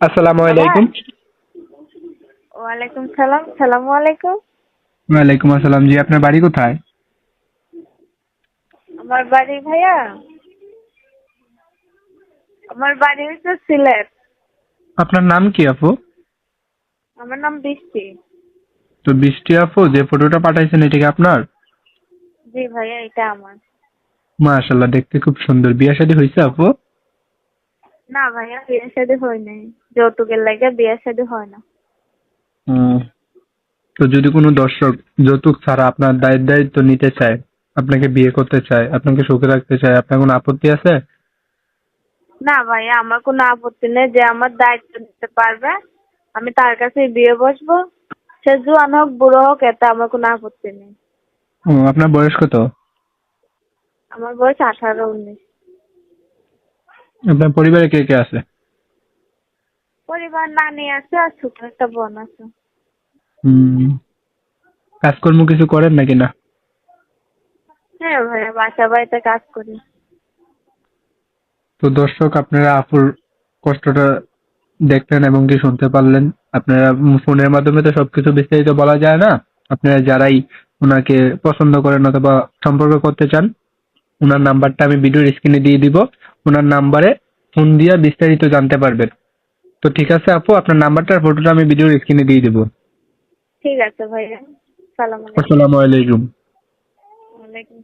আসসালামু আবার আলাইকুম। ওয়ালাইকুম সালাম। সালামু আলাইকুম। ওয়ালাইকুম আসসালাম। জি, আপনার বাড়ি কোথায়? আমার বাড়ি ভাইয়া, আমার বাড়ি হচ্ছে সিলেট। আপনার নাম কি আপু? আমার নাম বৃষ্টি। তো বৃষ্টি আপু, যে ফটোটা পাঠাইছেন এটা কি আপনার? জি ভাইয়া, এটা আমার। মাশাআল্লাহ, দেখতে খুব সুন্দর। বিয়ে শাদী হয়েছে আপু? না ভাইয়া, বিয়ে শাদী হয় নাই। যৌতুকের লাগে বিয়ে শাদী হয় না। হুম। তো যদি কোনো দর্শক যৌতুক ছাড়া আপনার দায়িত্ব নিতে চায়, আপনাকে বিয়ে করতে চায়, আপনাকে সুখে রাখতে চায়, আপনার কোনো আপত্তি আছে? না ভাইয়া, আমার কোনো আপত্তি নেই। যে আমার দায়িত্ব নিতে পারবে আমি তার কাছে বিয়ে বসবো। সে জোয়ান হোক বুড়ো হোক, এতে আমার কোনো আপত্তি নেই। ও, আপনার বয়স কত? আমার বয়স 18-19। আপনার পরিবারে কে কে আছে? পরিবার নানি আছে আর ছোট একটা বোন আছে। হুম। কাজকর্ম কিছু করেন নাকি না? হ্যাঁ ভাইয়া, বাসা বাড়িতে কাজ করি। তো দর্শক, আপনারা আপুর কষ্টটা দেখলেন এবং কি শুনতে পারলেন। আপনারা ফোনের মাধ্যমে তো সবকিছু বিস্তারিত বলা যায় না। আপনারা যারাই ওনাকে পছন্দ করেন অথবা সম্পর্ক করতে চান, ওনার নাম্বারটা আমি ভিডিওর স্ক্রিনে দিয়ে দিব। ওনার নাম্বারে ফোন দিয়ে বিস্তারিত জানতে পারবেন। তো ঠিক আছে আপু, আপনার নাম্বারটা আর ফটোটা আমি ভিডিওর স্ক্রিনে দিয়ে দিব। ঠিক আছে ভাইয়া। সালাম আলাইকুম। আসসালামু আলাইকুম। ওয়ালাইকুম